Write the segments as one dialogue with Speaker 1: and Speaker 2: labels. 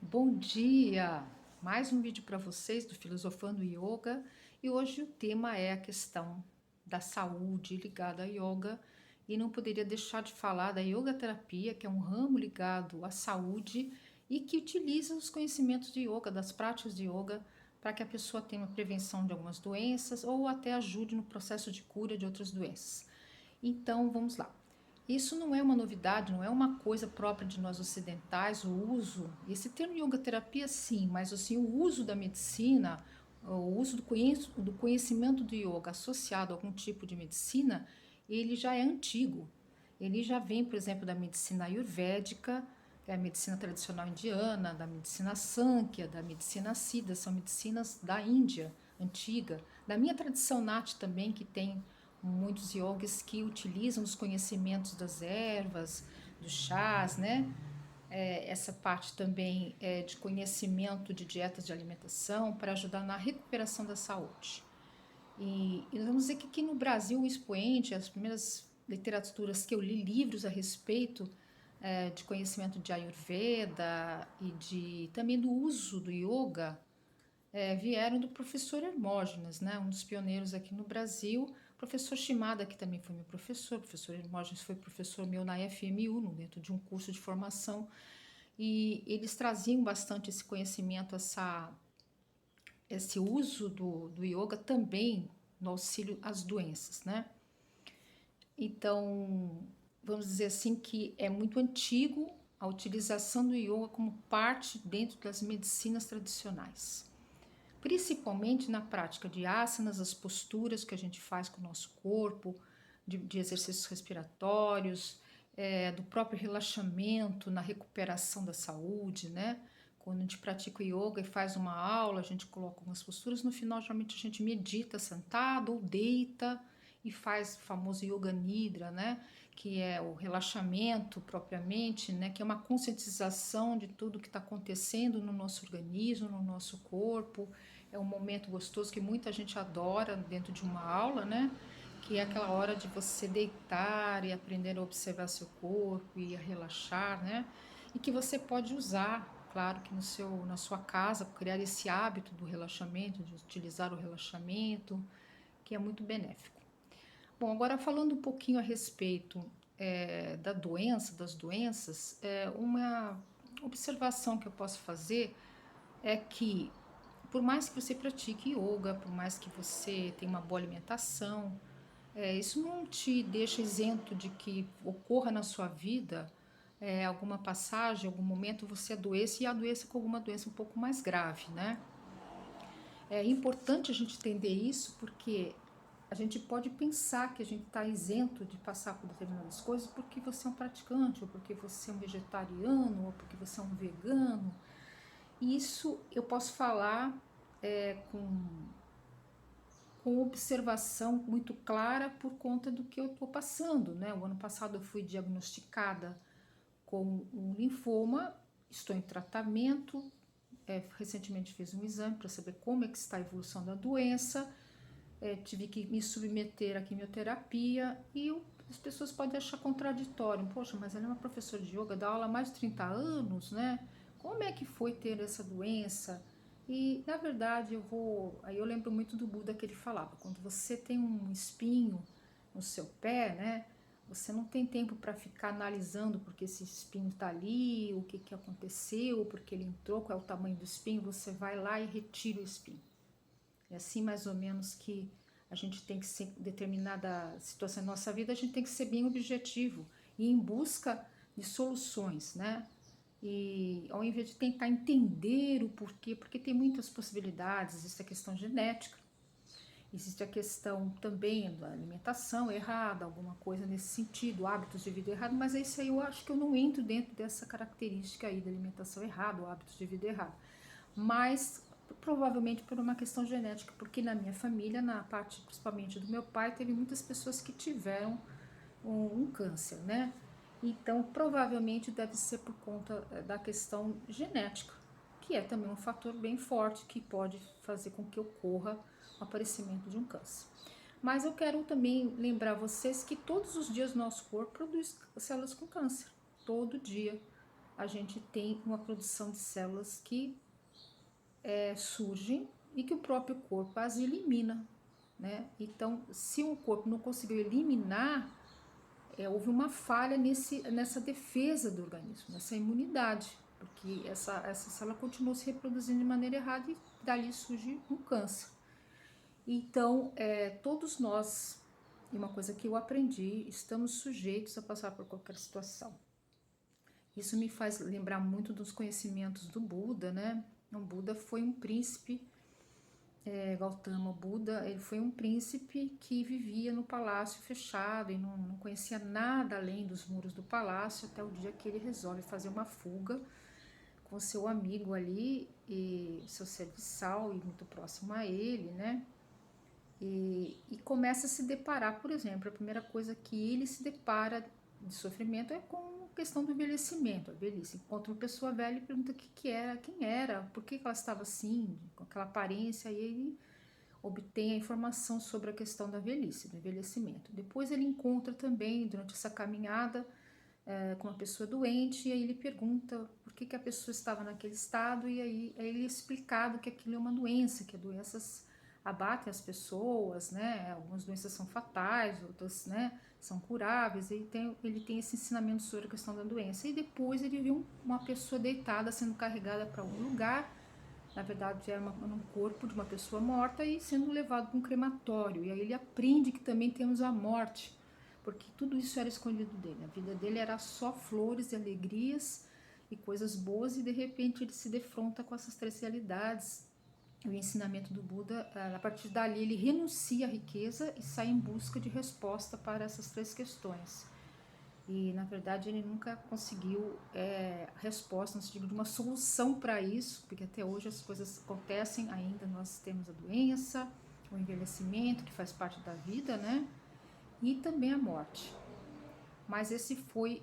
Speaker 1: Bom dia! Mais um vídeo para vocês do Filosofando Yoga e hoje o tema é a questão da saúde ligada à yoga e não poderia deixar de falar da yoga terapia, que é um ramo ligado à saúde e que utiliza os conhecimentos de yoga, das práticas de yoga, para que a pessoa tenha uma prevenção de algumas doenças ou até ajude no processo de cura de outras doenças. Então vamos lá. Isso não é uma novidade, não é uma coisa própria de nós ocidentais, o uso. Esse termo yoga terapia, sim, mas assim, o uso da medicina, o uso do conhecimento do yoga associado a algum tipo de medicina, ele já é antigo. Ele já vem, por exemplo, da medicina ayurvédica, que é a medicina tradicional indiana, da medicina Sankhya, da medicina Siddha, são medicinas da Índia antiga, da minha tradição Nat também, que tem muitos yogis que utilizam os conhecimentos das ervas, dos chás, né? Essa parte também de conhecimento de dietas de alimentação para ajudar na recuperação da saúde. E vamos dizer que aqui no Brasil, o expoente, as primeiras literaturas que eu li, livros a respeito de conhecimento de Ayurveda e também do uso do yoga, vieram do professor Hermógenes, né, um dos pioneiros aqui no Brasil. Professor Shimada, que também foi meu professor, professor Hermógenes foi professor meu na FMU, dentro de um curso de formação, e eles traziam bastante esse conhecimento, esse uso do yoga também no auxílio às doenças, né? Então, vamos dizer assim que é muito antigo a utilização do yoga como parte dentro das medicinas tradicionais, principalmente na prática de asanas, as posturas que a gente faz com o nosso corpo, de exercícios respiratórios, do próprio relaxamento, na recuperação da saúde, né? Quando a gente pratica o yoga e faz uma aula, a gente coloca algumas posturas, no final geralmente a gente medita sentado ou deita e faz o famoso Yoga Nidra, né? Que é o relaxamento propriamente, né? Que é uma conscientização de tudo que está acontecendo no nosso organismo, no nosso corpo. É um momento gostoso que muita gente adora dentro de uma aula, né? Que é aquela hora de você deitar e aprender a observar seu corpo e a relaxar, né? E que você pode usar, claro que na sua casa, criar esse hábito do relaxamento, de utilizar o relaxamento, que é muito benéfico. Bom, agora falando um pouquinho a respeito da doença, das doenças, uma observação que eu posso fazer é que, por mais que você pratique yoga, por mais que você tenha uma boa alimentação, isso não te deixa isento de que ocorra na sua vida alguma passagem, algum momento você adoeça e adoeça com alguma doença um pouco mais grave, né? É importante a gente entender isso porque a gente pode pensar que a gente está isento de passar por determinadas coisas porque você é um praticante, ou porque você é um vegetariano, ou porque você é um vegano. E isso eu posso falar com observação muito clara por conta do que eu estou passando, né? O ano passado eu fui diagnosticada com um linfoma, estou em tratamento, recentemente fiz um exame para saber como é que está a evolução da doença, tive que me submeter à quimioterapia e as pessoas podem achar contraditório. Poxa, mas ela é uma professora de yoga, dá aula há mais de 30 anos, né? Como é que foi ter essa doença? E, na verdade, aí eu lembro muito do Buda que ele falava, quando você tem um espinho no seu pé, né? Você não tem tempo para ficar analisando porque esse espinho está ali, o que aconteceu, porque ele entrou, qual é o tamanho do espinho, você vai lá e retira o espinho. É assim mais ou menos que a gente tem que ser, em determinada situação da nossa vida, a gente tem que ser bem objetivo e em busca de soluções, né? E ao invés de tentar entender o porquê, porque tem muitas possibilidades, existe a questão genética, existe a questão também da alimentação errada, alguma coisa nesse sentido, hábitos de vida errado, mas isso aí eu acho que eu não entro dentro dessa característica aí da alimentação errada, ou hábitos de vida errado. Mas provavelmente por uma questão genética, porque na minha família, na parte principalmente do meu pai, teve muitas pessoas que tiveram um câncer, né? Então, provavelmente deve ser por conta da questão genética, que é também um fator bem forte que pode fazer com que ocorra o aparecimento de um câncer. Mas eu quero também lembrar vocês que todos os dias o nosso corpo produz células com câncer, todo dia. a gente tem uma produção de células que surgem e que o próprio corpo as elimina, né? Então, se o corpo não conseguiu eliminar, houve uma falha nessa defesa do organismo, nessa imunidade, porque essa célula continuou se reproduzindo de maneira errada e dali surge um câncer. Então, todos nós, e uma coisa que eu aprendi, estamos sujeitos a passar por qualquer situação. Isso me faz lembrar muito dos conhecimentos do Buda, né? O Buda foi um príncipe, Gautama Buda, ele foi um príncipe que vivia no palácio fechado e não conhecia nada além dos muros do palácio, até o dia que ele resolve fazer uma fuga com seu amigo ali, e seu serviçal e muito próximo a ele, né? E começa a se deparar, por exemplo, a primeira coisa que ele se depara de sofrimento é com a questão do envelhecimento, a velhice. Encontra uma pessoa velha e pergunta quem era, por que ela estava assim, com aquela aparência, e ele obtém a informação sobre a questão da velhice, do envelhecimento. Depois ele encontra também, durante essa caminhada, com uma pessoa doente, e aí ele pergunta por que a pessoa estava naquele estado, e aí ele é explicado que aquilo é uma doença, que as doenças abatem as pessoas, né? Algumas doenças são fatais, outras, né, são curáveis. Ele tem esse ensinamento sobre a questão da doença. E depois ele viu uma pessoa deitada sendo carregada para algum lugar, na verdade era um corpo de uma pessoa morta e sendo levado para um crematório. E aí ele aprende que também temos a morte, porque tudo isso era escondido dele. A vida dele era só flores e alegrias e coisas boas, e de repente ele se defronta com essas três realidades. O ensinamento do Buda, a partir dali ele renuncia à riqueza e sai em busca de resposta para essas três questões. E na verdade ele nunca conseguiu resposta, no sentido de uma solução para isso, porque até hoje as coisas acontecem ainda. Nós temos a doença, o envelhecimento, que faz parte da vida, né? E também a morte. Mas esse foi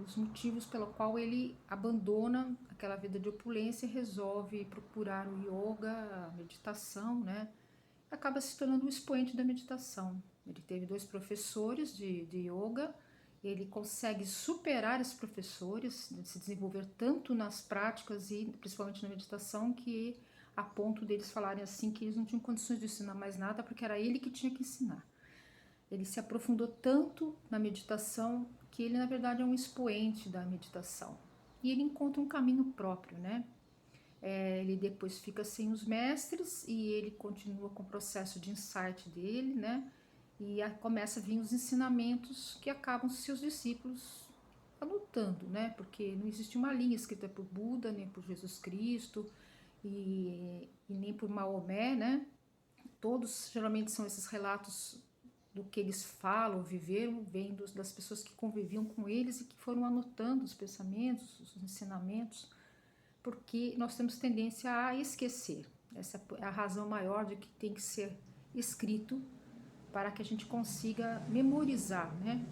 Speaker 1: os motivos pelo qual ele abandona aquela vida de opulência e resolve procurar o yoga, a meditação, né? Acaba se tornando um expoente da meditação. Ele teve 2 professores de yoga, ele consegue superar esses professores, se desenvolver tanto nas práticas e principalmente na meditação, que a ponto deles falarem assim que eles não tinham condições de ensinar mais nada, porque era ele que tinha que ensinar. Ele se aprofundou tanto na meditação que ele, na verdade, é um expoente da meditação. E ele encontra um caminho próprio, né? Ele depois fica sem os mestres e ele continua com o processo de insight dele, né? E começa a vir os ensinamentos que acabam seus discípulos anotando, né? Porque não existe uma linha escrita por Buda, nem por Jesus Cristo e nem por Maomé, né? Todos geralmente são esses relatos do que eles falam, viveram, vem das pessoas que conviviam com eles e que foram anotando os pensamentos, os ensinamentos, porque nós temos tendência a esquecer. Essa é a razão maior de que tem que ser escrito para que a gente consiga memorizar, né?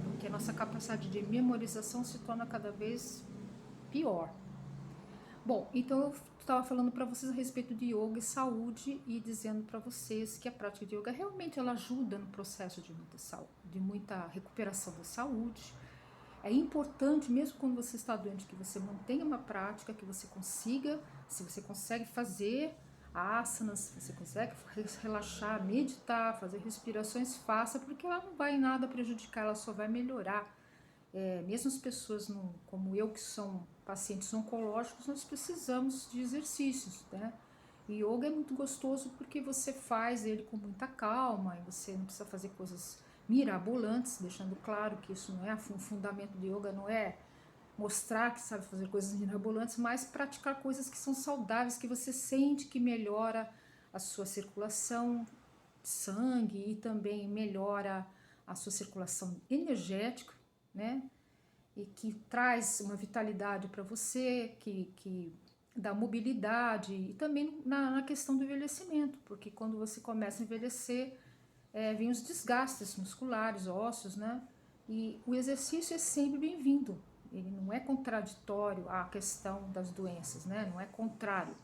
Speaker 1: Porque a nossa capacidade de memorização se torna cada vez pior. Bom, então eu estava falando para vocês a respeito de yoga e saúde e dizendo para vocês que a prática de yoga realmente ela ajuda no processo de muita recuperação da saúde. É importante, mesmo quando você está doente, que você mantenha uma prática, que você consiga, se você consegue fazer asanas, se você consegue relaxar, meditar, fazer respirações, faça, porque ela não vai em nada prejudicar, ela só vai melhorar. Mesmo as pessoas como eu, que são pacientes oncológicos, nós precisamos de exercícios, né? E yoga é muito gostoso porque você faz ele com muita calma e você não precisa fazer coisas mirabolantes, deixando claro que isso não é o fundamento do yoga, não é mostrar que sabe fazer coisas mirabolantes, mas praticar coisas que são saudáveis, que você sente que melhora a sua circulação de sangue e também melhora a sua circulação energética, né? E que traz uma vitalidade para você, que dá mobilidade, e também na questão do envelhecimento, porque quando você começa a envelhecer, vem os desgastes musculares, ósseos, né? E o exercício é sempre bem-vindo, ele não é contraditório à questão das doenças, né? Não é contrário.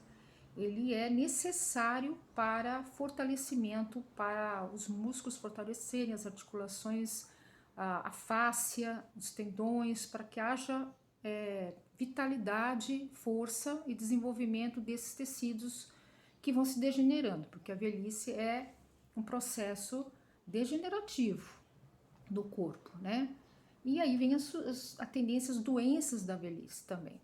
Speaker 1: Ele é necessário para fortalecimento, para os músculos fortalecerem, as articulações, a fáscia, os tendões, para que haja vitalidade, força e desenvolvimento desses tecidos que vão se degenerando, porque a velhice é um processo degenerativo do corpo, né? E aí vem a tendência às doenças da velhice também.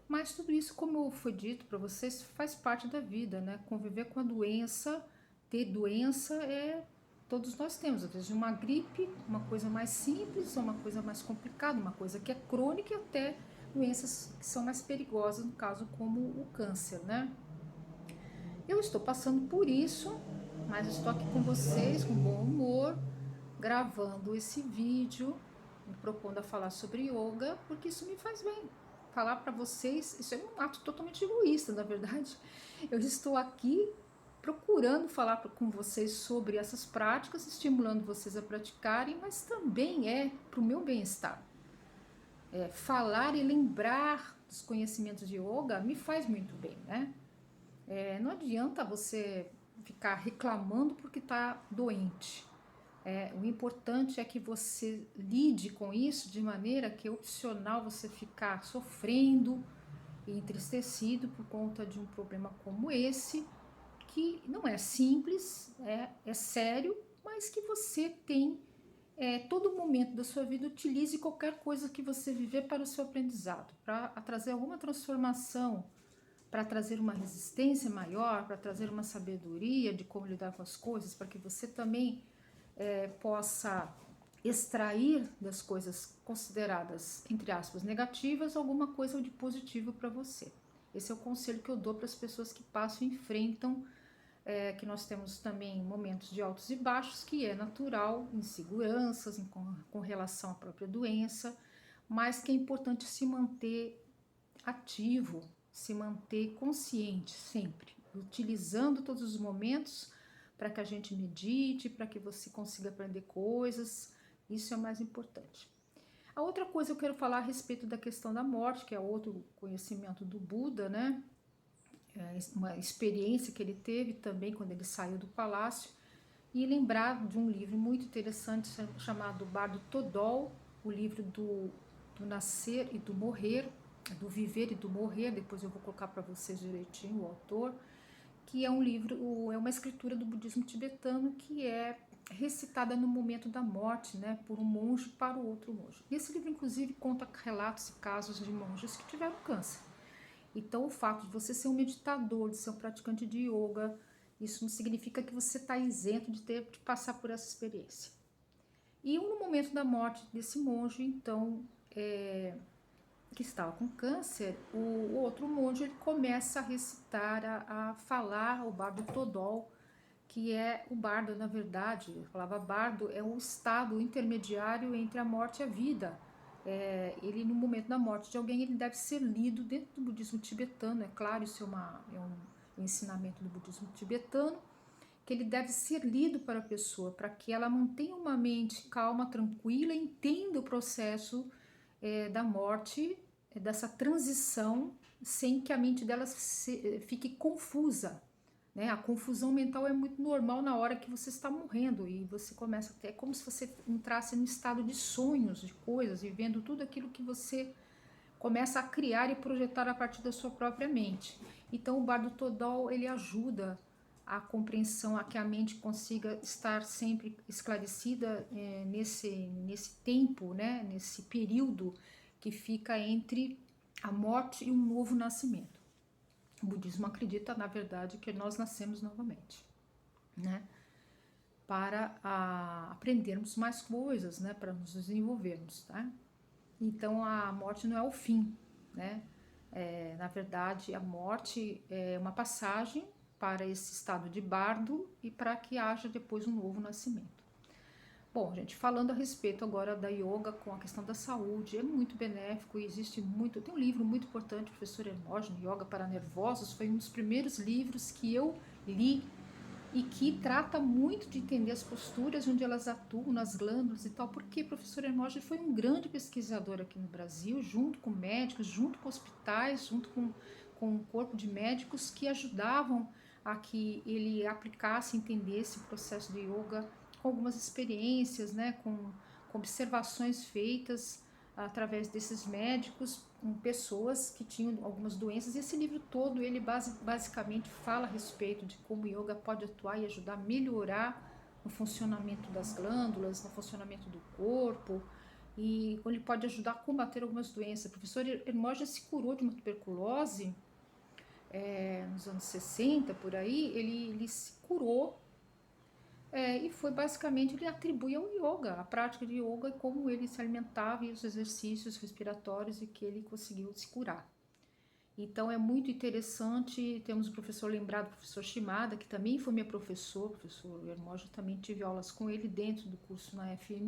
Speaker 1: Mas tudo isso, como foi dito para vocês, faz parte da vida, né? Conviver com a doença, ter doença todos nós temos, às vezes uma gripe, uma coisa mais simples, ou uma coisa mais complicada, uma coisa que é crônica e até doenças que são mais perigosas, no caso como o câncer, né? Eu estou passando por isso, mas estou aqui com vocês, com bom humor, gravando esse vídeo, me propondo a falar sobre yoga, porque isso me faz bem. Falar para vocês, isso é um ato totalmente egoísta, na verdade. Eu estou aqui procurando falar com vocês sobre essas práticas, estimulando vocês a praticarem, mas também é para o meu bem-estar. Falar e lembrar dos conhecimentos de yoga me faz muito bem, né? Não adianta você ficar reclamando porque está doente. O importante é que você lide com isso de maneira que é opcional você ficar sofrendo e entristecido por conta de um problema como esse, que não é simples, é sério, mas que você tem todo momento da sua vida, utilize qualquer coisa que você viver para o seu aprendizado, para trazer alguma transformação, para trazer uma resistência maior, para trazer uma sabedoria de como lidar com as coisas, para que você também possa extrair das coisas consideradas, entre aspas, negativas, alguma coisa de positivo para você. Esse é o conselho que eu dou para as pessoas que passam e enfrentam, que nós temos também momentos de altos e baixos, que é natural, inseguranças com relação à própria doença, mas que é importante se manter ativo, se manter consciente sempre, utilizando todos os momentos para que a gente medite, para que você consiga aprender coisas, isso é o mais importante. A outra coisa eu quero falar a respeito da questão da morte, que é outro conhecimento do Buda, né? Uma experiência que ele teve também quando ele saiu do palácio, e lembrar de um livro muito interessante chamado Bardo Todol, o livro do nascer e do morrer, do viver e do morrer, depois eu vou colocar para vocês direitinho o autor, que é um livro, é uma escritura do budismo tibetano que é recitada no momento da morte, né, por um monge para o outro monge. E esse livro, inclusive, conta relatos e casos de monges que tiveram câncer. Então, o fato de você ser um meditador, de ser um praticante de yoga, isso não significa que você está isento de passar por essa experiência. E no momento da morte desse monge, então, que estava com câncer, o outro monge ele começa a recitar, a falar o bardo Todol, que é o bardo, na verdade, a palavra bardo é o estado intermediário entre a morte e a vida. Ele, no momento da morte de alguém, ele deve ser lido dentro do budismo tibetano, é claro, isso é um ensinamento do budismo tibetano, que ele deve ser lido para a pessoa, para que ela mantenha uma mente calma, tranquila, entenda o processo da morte, dessa transição, sem que a mente dela fique confusa. Né? A confusão mental é muito normal na hora que você está morrendo e você começa a ter, é como se você entrasse num estado de sonhos, de coisas, e vendo tudo aquilo que você começa a criar e projetar a partir da sua própria mente. Então o Bardo Todol ele ajuda a compreensão, a que a mente consiga estar sempre esclarecida nesse tempo, né? Nesse período que fica entre a morte e um novo nascimento. O budismo acredita, na verdade, que nós nascemos novamente, né? Para aprendermos mais coisas, né? Para nos desenvolvermos, tá? Então a morte não é o fim, né? Na verdade, a morte é uma passagem para esse estado de bardo e para que haja depois um novo nascimento. Bom, gente, falando a respeito agora da yoga com a questão da saúde, é muito benéfico e existe muito. Tem um livro muito importante, professor Hermógenes, Yoga para Nervosos, foi um dos primeiros livros que eu li e que trata muito de entender as posturas, onde elas atuam nas glândulas e tal, porque o professor Hermógenes foi um grande pesquisador aqui no Brasil, junto com médicos, junto com hospitais, junto com um corpo de médicos que ajudavam a que ele aplicasse, entendesse o processo de yoga com algumas experiências, né, com observações feitas através desses médicos, pessoas que tinham algumas doenças. Esse livro todo, ele basicamente fala a respeito de como o yoga pode atuar e ajudar a melhorar no funcionamento das glândulas, no funcionamento do corpo, e ele pode ajudar a combater algumas doenças. O professor Hermógenes se curou de uma tuberculose nos anos 60, por aí, ele se curou. E foi basicamente, ele atribui ao yoga, a prática de yoga, como ele se alimentava e os exercícios respiratórios, e que ele conseguiu se curar. Então é muito interessante. Temos o professor lembrado, o professor Shimada, que também foi meu professor, o professor Hermógenes, também tive aulas com ele dentro do curso na FMU.